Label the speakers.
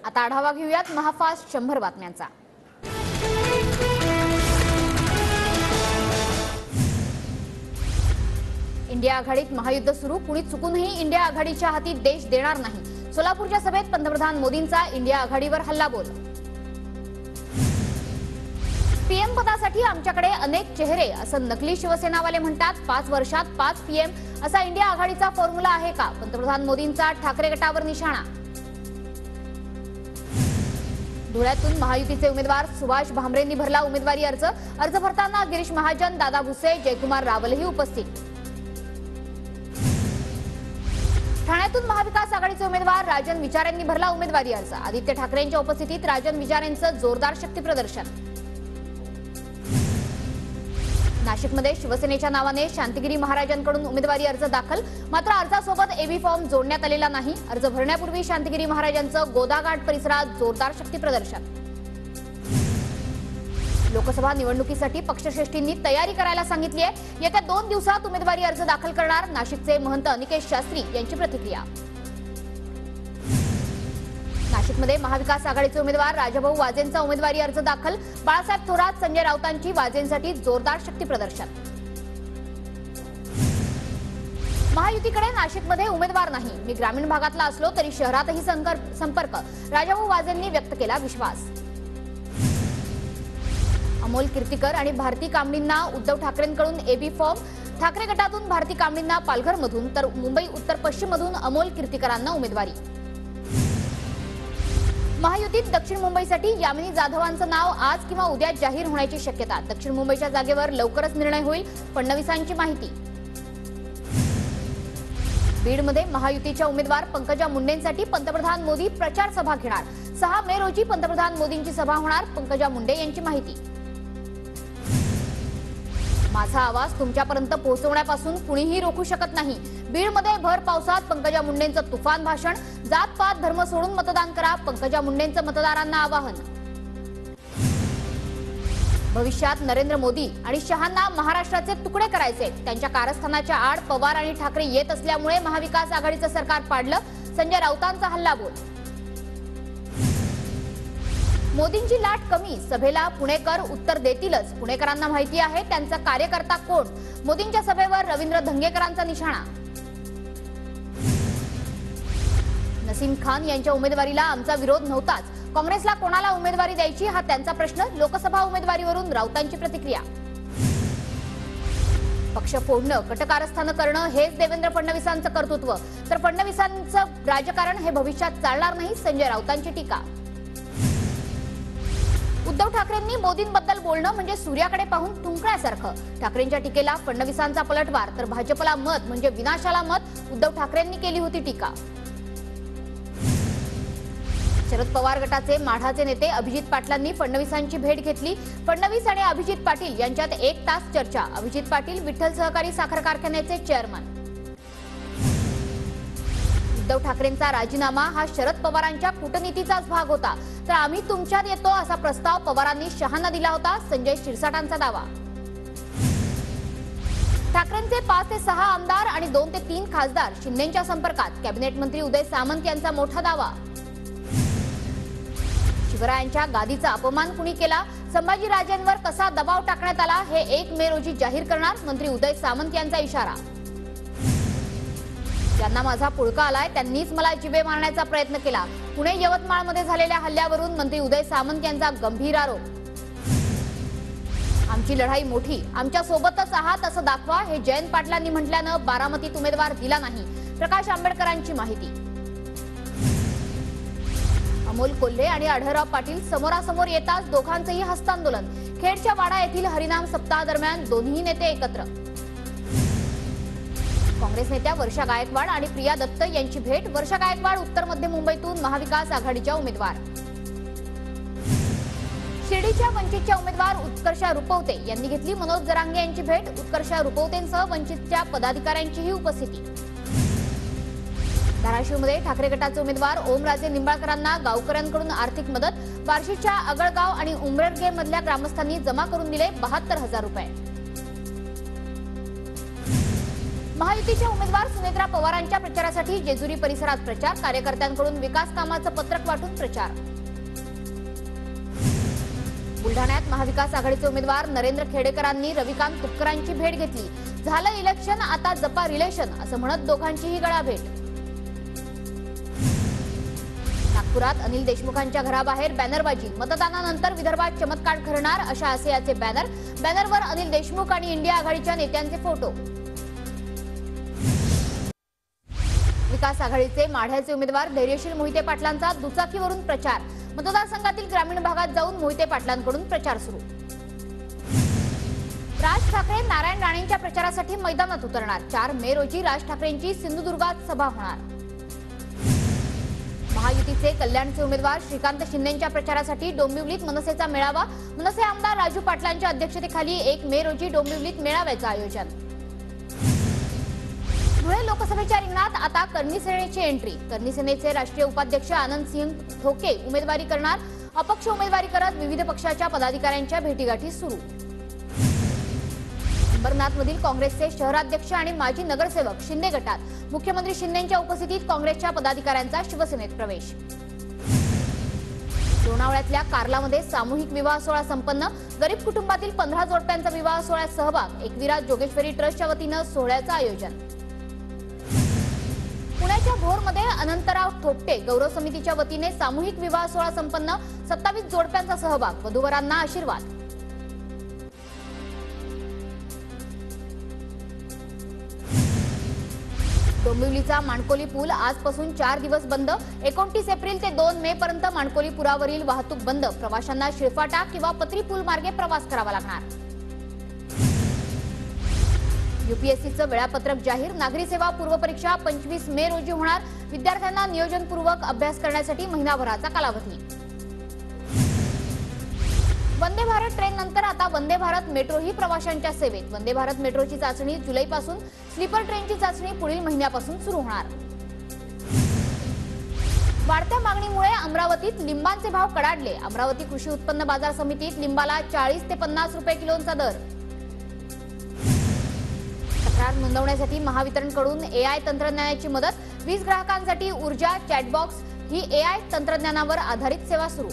Speaker 1: आता आढावा घेऊयात महाफास्ट 100 बातम्यांचा। इंडिया आघाडीत महायुद्ध सुरू, कुणी चुकूनही इंडिया आघाडीच्या हाती देश देणार नाही। सोलापूरच्या सभेत पंतप्रधान मोदींचा इंडिया आघाडीवर हल्लाबोल। पीएम पदासाठी आमच्याकडे अनेक चेहरे असं नकली शिवसेनावाले म्हणतात। 5 वर्षात 5 पीएम असा इंडिया आघाडीचा फॉर्म्युला आहे का? पंतप्रधान मोदींचा ठाकरे गटावर निशाणा। धुळ्यातून महायुतीचे उमेदवार सुभाष भामरेंनी भरला उमेदवारी अर्ज भरताना गिरीश महाजन, दादा भुसे, जयकुमार रावलही उपस्थित। ठाण्यातून महाविकास आघाडीचे उमेदवार राजन विचारेंनी भरला उमेदवारी अर्ज। आदित्य ठाकरेंच्या उपस्थितीत राजन विचारेंचं जोरदार शक्ती प्रदर्शन। नाशिकमध्ये शिवसेनेच्या नावाने शांतिगिरी महाराजांकडून उमेदवारी अर्ज दाखल, मात्र अर्जासोबत एबी फॉर्म जोडण्यात आलेला नाही। अर्ज भरण्यापूर्वी शांतिगिरी महाराजांचं गोदाघाट परिसरात जोरदार शक्ती प्रदर्शन। लोकसभा निवडणुकीसाठी पक्षश्रेष्ठींनी तयारी करायला सांगितली आहे। येत्या 2 दिवसात उमेदवारी अर्ज दाखल करणार नाशिकचे महंत अनिकेश शास्त्री यांची प्रतिक्रिया। नाशिकमध्ये महाविकास आघाडीचे उमेदवार राजाभाऊ वाजेंचा उमेदवारी अर्ज दाखल। बाळासाहेब थोरात, संजय राऊतांची वाजेंसाठी जोरदार शक्ती प्रदर्शन। महायुतीकडे नाशिकमध्ये उमेदवार नाही, मी ग्रामीण भागातला असलो तरी शहरातही संपर्क, राजाभाऊ वाजेंनी व्यक्त केला विश्वास। अमोल कीर्तिकर आणि भारती कांबळींना उद्धव ठाकरेंकडून एबी फॉर्म, ठाकरे गटातून भारती कांबळींना पालघरमधून तर मुंबई उत्तर पश्चिममधून अमोल कीर्तिकरांना उमेदवारी। महायुतीत दक्षिण मुंबईसाठी यामिनी जाधवांचं नाव आज किंवा उद्या जाहीर होण्याची शक्यता। दक्षिण मुंबईच्या जागेवर लवकरच निर्णय होईल, फडणवीसांची माहिती। बीडमध्ये महायुतीच्या उमेदवार पंकजा मुंडेंसाठी पंतप्रधान मोदी प्रचार सभा घेणार। 6 मे रोजी पंतप्रधान मोदींची सभा होणार, पंकजा मुंडे यांची माहिती। माझा आवाज तुमच्यापर्यंत पोहोचवण्यापासून कुणीही रोखू शकत नाही। बीडमध्ये भर पावसात पंकजा मुंडेंचं तुफान भाषण, जात-पात धर्म सोडून मतदान करा, पंकजा मुंडेंचं मतदारांना आवाहन। भविष्यात नरेंद्र मोदी आणि शहांना महाराष्ट्राचे तुकडे करायचे, त्यांच्या कारस्थानाच्या आड पवार आणि ठाकरे येत असल्यामुळे महाविकास आघाडीचं सरकार पाडलं, संजय राऊतांचा हल्लाबोल। मोदींची लाट कमी, सभेला पुणेकर उत्तर देतीलच, पुणेकरांना माहिती आहे त्यांचा कार्यकर्ता कोण, मोदींच्या सभेवर रवींद्र धंगेकरांचा निशाणा। नसीम खान यांच्या उमेदवारीला आमचा विरोध नव्हताच, काँग्रेसला कोणाला उमेदवारी द्यायची हा त्यांचा प्रश्न, लोकसभा उमेदवारीवरून राऊतांची प्रतिक्रिया। पक्ष फोडणं, कटकारस्थानं करणं हेच देवेंद्र फडणवीसांचं कर्तृत्व, तर फडणवीसांचं राजकारण हे भविष्यात चालणार नाही, संजय राऊतांची टीका। उद्धव ठाकरेंनी मोदींबद्दल बोलणं म्हणजे सूर्याकडे पाहून थुंकण्यासारखं, ठाकरेंच्या टीकेला फडणवीसांचा पलटवार, तर भाजपला मत म्हणजे विनाशाला मत, उद्धव ठाकरेंनी केली होती टीका। शरद पवार गटाचे माढाचे नेते अभिजित पाटलांनी फडणवीसांची भेट घेतली। फडणवीस आणि अभिजित पाटील यांच्यात 1 तास चर्चा। अभिजित पाटील विठ्ठल सहकारी साखर कारखान्याचे चेअरमन। उद्धव ठाकरेंचा राजीनामा हा शरद पवारांच्या कूटनीतीचाच भाग होता, तर आम्ही तुमच्यात येतो असा प्रस्ताव पवारांनी शहांना दिला होता, संजय शिरसाटांचा दावा। ठाकरेंचे 5 ते 6 आमदार आणि 2 ते 3 खासदार शिंदेंच्या संपर्कात, कॅबिनेट मंत्री उदय सामंत यांचा मोठा दावा। शिवरायांच्या गादीचा अपमान कुणी केला, संभाजीराजेंवर कसा दबाव टाकण्यात आला हे 1 मे रोजी जाहीर करणार, मंत्री उदय सामंत यांचा इशारा। ज्यांना माझा पुळका आलाय त्यांनीच मला जिवे मारण्याचा प्रयत्न केला, पुणे यवतमाळमध्ये झालेल्या हल्ल्यावरून मंत्री उदय सामंत यांचा गंभीर आरोप। आमची लढाई मोठी, आमच्या सोबतच आहात असं दाखवा, हे जयंत पाटलांनी म्हटल्यानं बारामतीत उमेदवार दिला नाही, प्रकाश आंबेडकरांची माहिती। अमोल कोल्हे आणि आढळराव पाटील समोरासमोर येताच दोघांचेही हस्तांदोलन, खेडच्या वाडा येथील हरिनाम सप्ताह दरम्यान दोन्ही नेते एकत्र। काँग्रेस नेत्या वर्षा गायकवाड आणि प्रिया दत्त यांची भेट, वर्षा गायकवाड उत्तर मध्य मुंबईतून महाविकास आघाडीच्या उमेदवार। शिर्डीच्या वंचितच्या उमेदवार उत्कर्षा रुपवते यांनी घेतली मनोज जरांगे यांची भेट, उत्कर्षा रुपवतेंसह वंचितच्या पदाधिकाऱ्यांचीही उपस्थिती। धाराशिवमध्ये ठाकरे गटाचे उमेदवार ओमराजे निंबाळकरांना गावकऱ्यांकडून आर्थिक मदत, बार्शीच्या अगळगाव आणि उमरगे मधल्या ग्रामस्थांनी जमा करून दिले 72,000 रुपये। महायुतीच्या उमेदवार सुनेत्रा पवारांच्या प्रचारासाठी जेजुरी परिसरात प्रचार, कार्यकर्त्यांकडून विकास कामाचं पत्रक वाटून प्रचार। बुलढाण्यात महाविकास आघाडीचे उमेदवार नरेंद्र खेडेकरांनी रविकांत तुपकरांची भेट घेतली। झालं इलेक्शन, आता जपा रिलेशन असं म्हणत दोघांचीही गळाभेट। नागपुरात अनिल देशमुखांच्या घराबाहेर बॅनरबाजी, मतदानानंतर विदर्भात चमत्कार घडणार अशा आशयाचे बॅनर। बॅनरवर अनिल देशमुख आणि इंडिया आघाडीच्या नेत्यांचे फोटो। विकास आघाडीचे माढ्याचे उमेदवार धैर्यशील मोहिते पाटलांचा दुचाकीवरून प्रचार, मतदारसंघातील ग्रामीण भागात जाऊन मोहिते पाटलांकडून प्रचार सुरू। राज ठाकरे नारायण राणेंच्या प्रचारासाठी मैदानात उतरणार, 4 मे रोजी राज ठाकरेंची सिंधुदुर्गात सभा होणार। महायुतीचे कल्याणचे उमेदवार श्रीकांत शिंदेंच्या प्रचारासाठी डोंबिवलीत मनसेचा मेळावा, मनसे आमदार राजू पाटलांच्या अध्यक्षतेखाली 1 मे रोजी डोंबिवलीत मेळाव्याचं आयोजन। धुळे लोकसभेच्या रिंगणात आता करणी सेनेची एंट्री, करणी सेनेचे राष्ट्रीय उपाध्यक्ष आनंद सिंह ठोके उमेदवारी करणार, अपक्ष उमेदवारी करत विविध पक्षाच्या पदाधिकाऱ्यांच्या भेटीगाठी सुरू। अंबरनाथमधील काँग्रेसचे शहराध्यक्ष आणि माजी नगरसेवक शिंदे गटात, मुख्यमंत्री शिंदेंच्या उपस्थितीत काँग्रेसच्या पदाधिकाऱ्यांचा शिवसेनेत प्रवेश। लोणावळ्यातल्या कार्लामध्ये सामूहिक विवाह सोहळा संपन्न, गरीब कुटुंबातील 15 जोडप्यांचा विवाह सोहळ्यात सहभाग, एकविरा जोगेश्वरी ट्रस्टच्या वतीनं सोहळ्याचं आयोजन। पुण्याच्या भोरमध्ये अनंतराव थोपटे गौरव समितीच्या वतीने सामूहिक विवाह सोहळा संपन्न, 27 जोडप्यांचा सहभाग, वधूवरांना आशीर्वाद। डोंबिवलीचा माणकोली पूल आजपासून 4 दिवस बंद, 29 एप्रिल ते 2 मे पर्यंत माणकोली पुलावरील वाहतूक बंद, प्रवाशांना शिळफाटा किंवा पत्री पूल मार्गे प्रवास करावा लागणार। यूपीएससीचं वेळापत्रक जाहीर, नागरी सेवा पूर्व परीक्षा 25 मे रोजी होणार, विद्यार्थ्यांना नियोजनपूर्वक अभ्यास करण्यासाठी महिनाभराचा कालावधी। वंदे भारत ट्रेन नंतर आता वंदे भारत मेट्रोही प्रवाशांच्या सेवेत, वंदे भारत मेट्रोची चाचणी जुलैपासून, स्लीपर ट्रेनची चाचणी पुढील महिन्यापासून सुरू होणार। वाढत्या मागणीमुळे अमरावतीत लिंबांचे भाव कडाडले, अमरावती कृषी उत्पन्न बाजार समितीत लिंबाला 40 ते 50 रुपये किलोचा दर। तक्रार नोंदवण्यासाठी महावितरणकडून एआय तंत्रज्ञानाची मदत, वीज ग्राहकांसाठी ऊर्जा चॅटबॉक्स ही एआय तंत्रज्ञानावर आधारित सेवा सुरू।